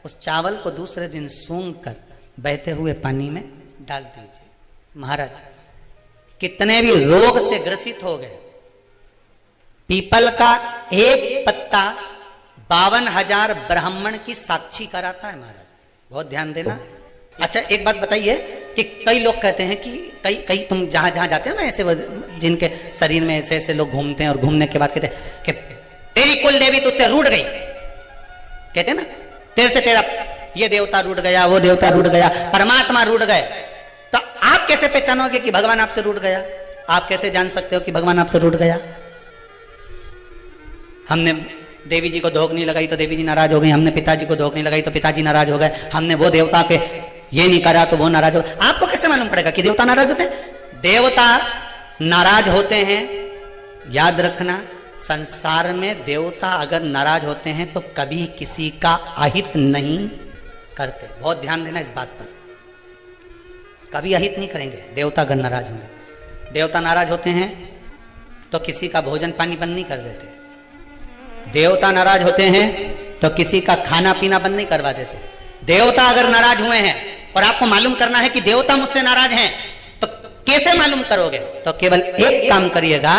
उस चावल को दूसरे दिन सूंघ कर बहते हुए पानी में डाल दीजिए। महाराज कितने भी रोग से ग्रसित हो गए, पीपल का एक पत्ता 52,000 ब्राह्मण की साक्षी कराता है। महाराज बहुत ध्यान देना। अच्छा एक बात बताइए कि कई लोग कहते हैं कि कई तुम जहां जहां जाते हो ना, ऐसे जिनके शरीर में ऐसे ऐसे लोग घूमते हैं और घूमने के बाद कहते हैं कि तेरी कुल देवी तुझसे रूठ गई, कहते हैं ना, तेरे से तेरा ये देवता रूठ गया, वो देवता रूठ गया, परमात्मा रूठ गए। तो आप कैसे पहचानोगे कि भगवान आपसे रूठ गया? आप कैसे जान सकते हो कि भगवान आपसे रूठ गया? हमने देवी जी को धोख नहीं लगाई तो देवी जी नाराज हो गई, हमने पिताजी को धोख नहीं लगाई तो पिताजी नाराज हो गए, हमने वो देवता के ये नहीं करा तो वो नाराज हो गए। आपको कैसे मालूम पड़ेगा कि देवता नाराज होते हैं? देवता नाराज होते हैं। याद रखना, संसार में देवता अगर नाराज होते हैं तो कभी किसी का अहित नहीं करते। बहुत ध्यान देना इस बात पर, कभी अहित नहीं करेंगे देवता अगर नाराज होंगे। देवता नाराज होते हैं तो किसी का भोजन पानी बंद नहीं कर देते। देवता नाराज होते हैं तो किसी का खाना पीना बंद नहीं करवा देते। देवता अगर नाराज हुए हैं और आपको मालूम करना है कि देवता मुझसे नाराज हैं, तो कैसे मालूम करोगे? तो केवल एक काम करिएगा,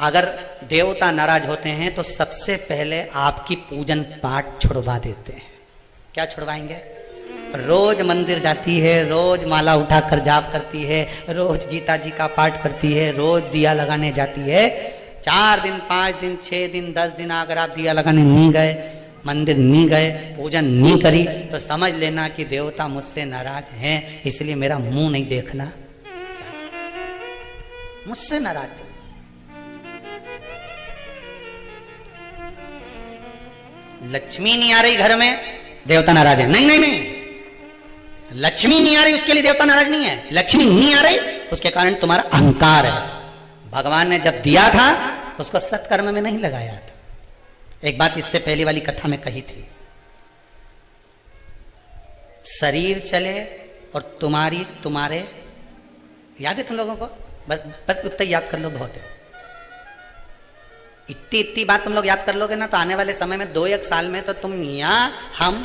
अगर देवता नाराज होते हैं तो सबसे पहले आपकी पूजन पाठ छुड़वा देते हैं। क्या छुड़वाएंगे? रोज मंदिर जाती है, रोज माला उठाकर जाप करती है, रोज गीता जी का पाठ करती है, रोज दिया लगाने जाती है। 4 दिन 5 दिन 6 दिन 10 दिन अगर आप दिया लगाने नहीं गए, मंदिर नहीं गए, पूजन नहीं करी, तो समझ लेना कि देवता मुझसे नाराज हैं, इसलिए मेरा मुंह नहीं देखना, मुझसे नाराज। लक्ष्मी नहीं आ रही घर में, देवता नाराज है। नहीं नहीं नहीं, लक्ष्मी नहीं आ रही उसके लिए देवता नाराज नहीं है। लक्ष्मी नहीं आ रही उसके कारण तुम्हारा अहंकार है। भगवान ने जब दिया था उसको सत्कर्म में नहीं लगाया था। एक बात इससे पहली वाली कथा में कही थी, शरीर चले और तुम्हारे याद है तुम लोगों को? बस उतना याद कर लो, बहुत है। इतनी बात तुम लोग याद कर लोगे ना तो आने वाले समय में 2-1 साल में तो तुम यहाँ हम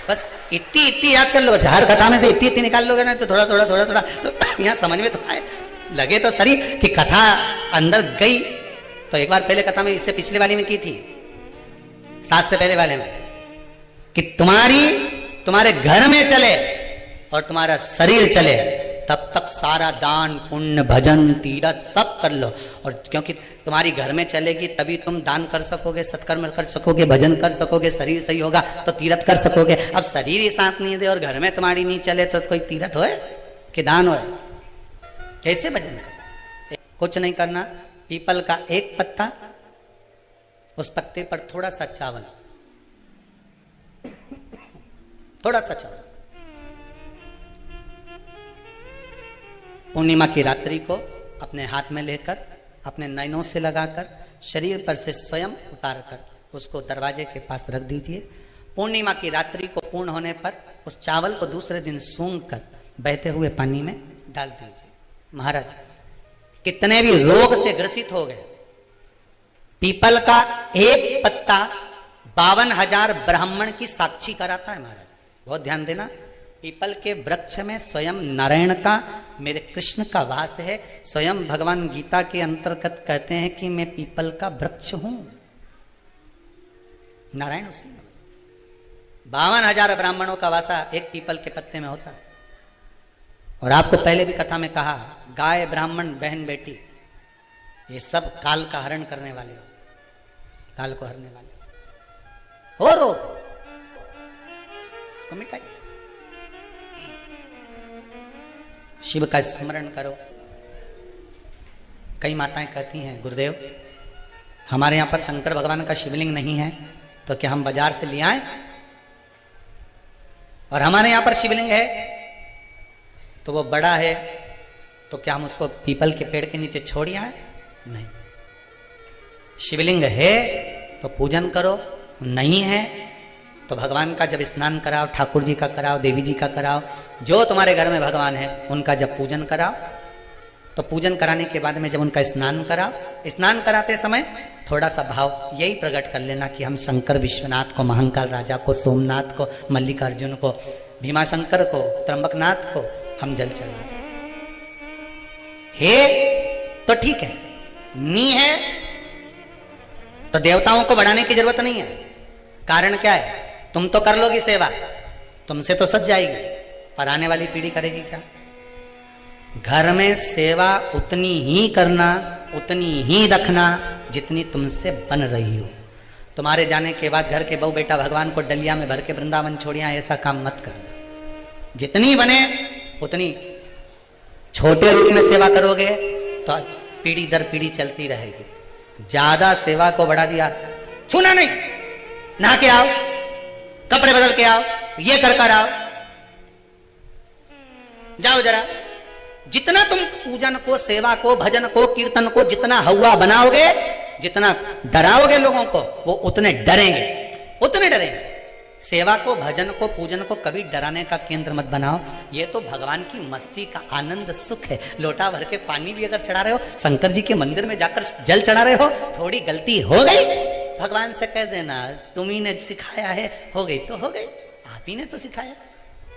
बस इतनी याद कर लो। बस हर कथा में से इतनी निकाल लोगे ना तो थोड़ा तो यहाँ समझ में तो आए, लगे तो सही कि कथा अंदर गई। तो एक बार पहले कथा में, इससे पिछले वाली में की थी, 7 से पहले वाले में, कि तुम्हारे घर में चले और तुम्हारा शरीर चले तब तक सारा दान पुण्य भजन तीरथ सब कर लो। और क्योंकि तुम्हारी घर में चलेगी तभी तुम दान कर सकोगे, सत्कर्म कर सकोगे, भजन कर सकोगे, शरीर सही होगा तो तीरथ कर सकोगे। अब शरीर ही साथ नहीं दे और घर में तुम्हारी नहीं चले तो कोई तीरथ होए कि दान होए? कैसे भजन कर? कुछ नहीं करना, पीपल का एक पत्ता, उस पत्ते पर थोड़ा सा चावल, पूर्णिमा की रात्रि को अपने हाथ में लेकर अपने नयनों से लगाकर शरीर पर से स्वयं उतारकर उसको दरवाजे के पास रख दीजिए। पूर्णिमा की रात्रि को पूर्ण होने पर उस चावल को दूसरे दिन सूंघ कर बहते हुए पानी में डाल दीजिए। महाराज कितने भी रोग से ग्रसित हो गए, पीपल का एक पत्ता 52,000 ब्राह्मण की साक्षी कराता है। महाराज बहुत ध्यान देना, पीपल के वृक्ष में स्वयं नारायण का, मेरे कृष्ण का वास है। स्वयं भगवान गीता के अंतर्गत कहते हैं कि मैं पीपल का वृक्ष हूं, नारायण उसी में। 52,000 ब्राह्मणों का वासा एक पीपल के पत्ते में होता है। और आपको पहले भी कथा में कहा, गाय ब्राह्मण बहन बेटी ये सब काल का हरण करने वाले हो, काल को हरने वाले हो। रोग को मिटाइए, शिव का स्मरण करो। कई माताएं कहती हैं, गुरुदेव हमारे यहाँ पर शंकर भगवान का शिवलिंग नहीं है तो क्या हम बाजार से ले आए? और हमारे यहाँ पर शिवलिंग है तो वो बड़ा है तो क्या हम उसको पीपल के पेड़ के नीचे छोड़ आए? नहीं, शिवलिंग है तो पूजन करो, नहीं है तो भगवान का जब स्नान कराओ, ठाकुर जी का कराओ, देवी जी का कराओ, जो तुम्हारे घर में भगवान है उनका जब पूजन कराओ, तो पूजन कराने के बाद में जब उनका स्नान कराओ, स्नान कराते समय थोड़ा सा भाव यही प्रकट कर लेना कि हम शंकर विश्वनाथ को, महाकाल राजा को, सोमनाथ को, मल्लिकार्जुन को, भीमाशंकर को, त्र्यंबकनाथ को हम जल चढ़ा रहे हे तो ठीक है, नी है तो देवताओं को बढ़ाने की जरूरत नहीं है। कारण क्या है, तुम तो कर लोगी सेवा, तुमसे तो सज जाएगी, पर आने वाली पीढ़ी करेगी क्या? घर में सेवा उतनी ही करना, उतनी ही रखना जितनी तुमसे बन रही हो। तुम्हारे जाने के बाद घर के बहू बेटा भगवान को डलिया में भर के वृंदावन छोड़िया, ऐसा काम मत करना। जितनी बने उतनी छोटे रूप में सेवा करोगे तो पीढ़ी दर पीढ़ी चलती रहेगी। ज्यादा सेवा को बढ़ा दिया, छूना नहीं, नहा के आओ, कपड़े बदल के आओ, ये कर आओ, जाओ जरा। जितना तुम पूजन को, सेवा को, भजन को, कीर्तन को जितना हवा बनाओगे, जितना डराओगे लोगों को, वो उतने डरेंगे, उतने डरेंगे। सेवा को, भजन को, पूजन को कभी डराने का केंद्र मत बनाओ। ये तो भगवान की मस्ती का आनंद सुख है। लोटा भर के पानी भी अगर चढ़ा रहे हो, शंकर जी के मंदिर में जाकर जल चढ़ा रहे हो, थोड़ी गलती हो गई, भगवान से कह देना तुम्ही ने सिखाया है, हो गई तो हो गई, आप ही ने तो सिखाया,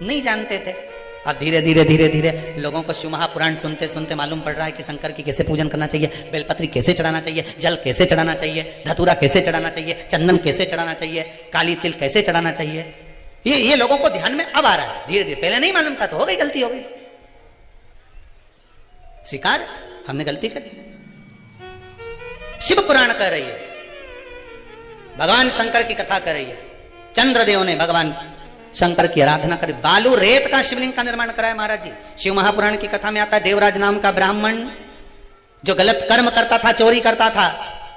नहीं जानते थे। अब धीरे धीरे धीरे धीरे लोगों को शिव महापुराण सुनते सुनते मालूम पड़ रहा है कि शंकर की कैसे पूजन करना चाहिए, बेलपत्री कैसे चढ़ाना चाहिए, जल कैसे चढ़ाना चाहिए, धतूरा कैसे चढ़ाना चाहिए, चंदन कैसे चढ़ाना चाहिए, काली तिल कैसे चढ़ाना चाहिए। ये लोगों को ध्यान में अब आ रहा है धीरे धीरे। पहले नहीं मालूम था तो हो गई, गलती हो गई, स्वीकार, हमने गलती करी। शिव पुराण कह रही है, भगवान शंकर की कथा कर रही है। चंद्रदेव ने भगवान शंकर की आराधना करी, बालू रेत का शिवलिंग का निर्माण कराया महाराज जी। शिव महापुराण की कथा में आता है, देवराज नाम का ब्राह्मण जो गलत कर्म करता था, चोरी करता था,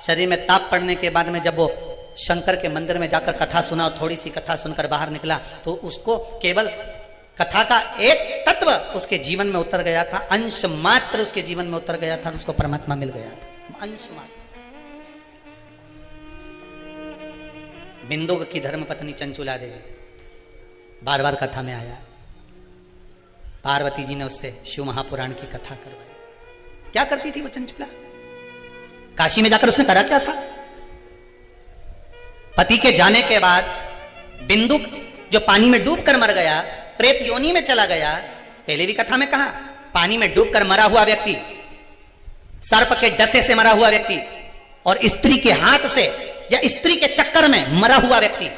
शरीर में ताप पड़ने के बाद में जब वो शंकर के मंदिर में जाकर कथा सुना और थोड़ी सी कथा सुनकर बाहर निकला तो उसको केवल कथा का एक तत्व उसके जीवन में उतर गया था, अंश मात्र उसके जीवन में उतर गया था, उसको परमात्मा मिल गया था, अंश मात्र। बिंदु की धर्मपत्नी चंचुला देवी बार बार कथा में आया, पार्वती जी ने उससे शिव महापुराण की कथा करवाई। क्या करती थी वो चंचुला? काशी में जाकर उसने करा क्या था? पति के जाने के बाद बिंदु जो पानी में डूबकर मर गया, प्रेत योनि में चला गया। पहले भी कथा में कहा, पानी में डूबकर मरा हुआ व्यक्ति, सर्प के डसे से मरा हुआ व्यक्ति और स्त्री के हाथ से या स्त्री के चक्कर में मरा हुआ व्यक्ति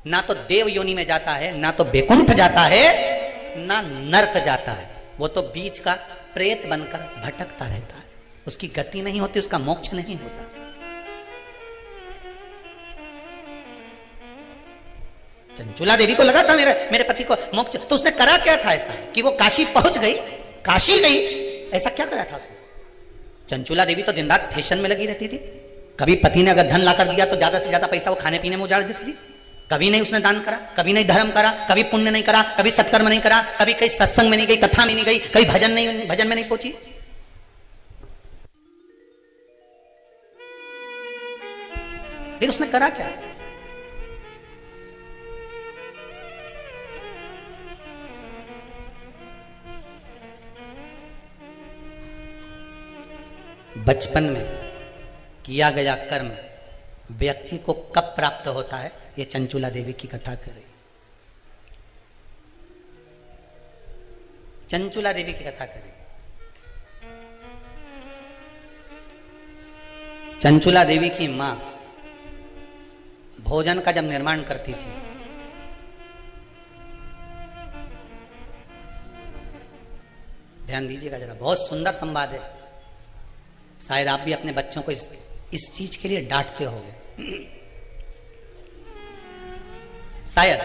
ना तो देव योनि में जाता है, ना तो बैकुंठ जाता है, ना नरक जाता है। वो तो बीच का प्रेत बनकर भटकता रहता है, उसकी गति नहीं होती, उसका मोक्ष नहीं होता। चंचुला देवी को लगा था मेरे पति को मोक्ष, तो उसने करा क्या था ऐसा कि वो काशी पहुंच गई, काशी गई, ऐसा क्या करा था उसने? चंचुला देवी तो दिन रात फैशन में लगी रहती थी। कभी पति ने अगर धन लाकर दिया तो ज्यादा से ज्यादा पैसा वो खाने पीने में उजाड़ देती थी। कभी नहीं उसने दान करा, कभी नहीं धर्म करा, कभी पुण्य नहीं करा, कभी सत्कर्म नहीं करा, कभी कहीं सत्संग में नहीं गई, कथा में नहीं गई, कभी भजन में नहीं पहुंची। फिर उसने करा क्या? बचपन में किया गया कर्म व्यक्ति को कब प्राप्त होता है, ये चंचुला देवी की कथा कर रही। चंचुला देवी की कथा करें। चंचुला देवी की मां भोजन का जब निर्माण करती थी, ध्यान दीजिएगा जरा, बहुत सुंदर संवाद है। शायद आप भी अपने बच्चों को इस चीज के लिए डांटते होंगे, शायद।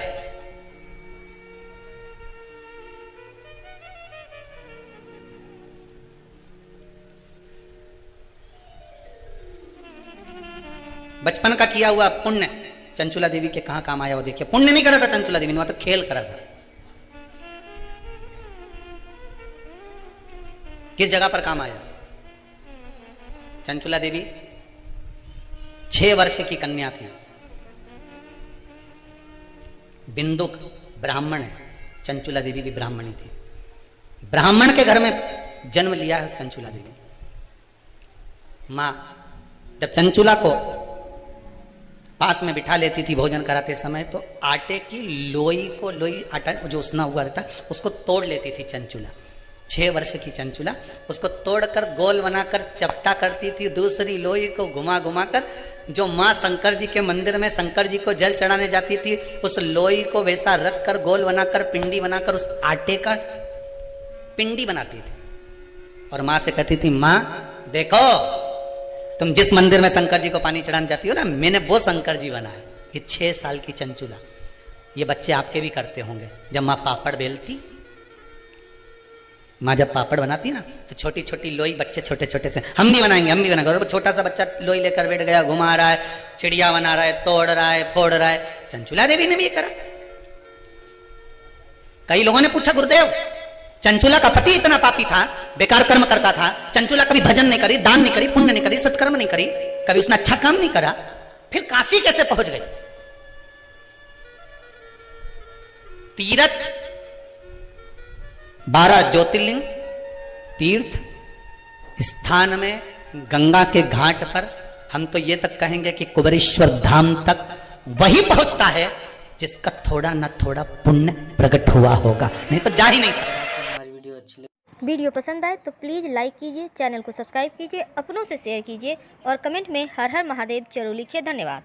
बचपन का किया हुआ पुण्य चंचुला देवी के कहां काम आया वो देखिए। पुण्य नहीं करा था चंचुला देवी ने, वहां तो खेल करा था। किस जगह पर काम आया? चंचुला देवी 6 वर्ष की कन्या थी। बिंदुक ब्राह्मण है, चंचुला देवी भी ब्राह्मणी थी। ब्राह्मण के घर में जन्म लिया है चंचुला देवी। मां जब चंचुला को पास में बिठा लेती थी भोजन कराते समय, तो आटे की लोई आटा जो उसना हुआ रहता उसको तोड़ लेती थी चंचुला। 6 वर्ष की चंचुला उसको तोड़कर गोल बनाकर चपटा करती थी, दूसरी लोई को घुमा घुमा कर जो माँ शंकर जी के मंदिर में शंकर जी को जल चढ़ाने जाती थी, उस लोई को वैसा रख कर गोल बनाकर पिंडी बनाकर उस आटे का पिंडी बनाती थी और माँ से कहती थी, माँ देखो तुम जिस मंदिर में शंकर जी को पानी चढ़ाने जाती हो ना, मैंने वो शंकर जी बनाया। ये 6 साल की चंचुला। ये बच्चे आपके भी करते होंगे। जब माँ पापड़ बेलती, माँ जब पापड़ बनाती ना, तो छोटी छोटी लोई बच्चे छोटे छोटे से हम भी बनाएंगे। और छोटा सा बच्चा लोई लेकर बैठ गया, घुमा रहा है, चिड़िया बना रहा है, तोड़ रहा है, फोड़ रहा है। चंचुला देवी ने भी करा। कई लोगों ने पूछा, गुरुदेव चंचुला का पति इतना पापी था, बेकार कर्म करता था, चंचुला कभी भजन नहीं करी, दान नहीं करी, पुण्य नहीं करी, सत्कर्म नहीं करी, कभी उसने अच्छा काम नहीं करा, फिर काशी कैसे पहुंच गई? तीर्थ 12 ज्योतिर्लिंग तीर्थ स्थान में गंगा के घाट पर हम तो ये तक कहेंगे कि कुबेरेश्वर धाम तक वही पहुंचता है जिसका थोड़ा ना थोड़ा पुण्य प्रकट हुआ होगा, नहीं तो जा ही नहीं सकता। वीडियो पसंद आए तो प्लीज़ लाइक कीजिए, चैनल को सब्सक्राइब कीजिए, अपनों से शेयर कीजिए और कमेंट में हर हर महादेव जरूर लिखिए। धन्यवाद।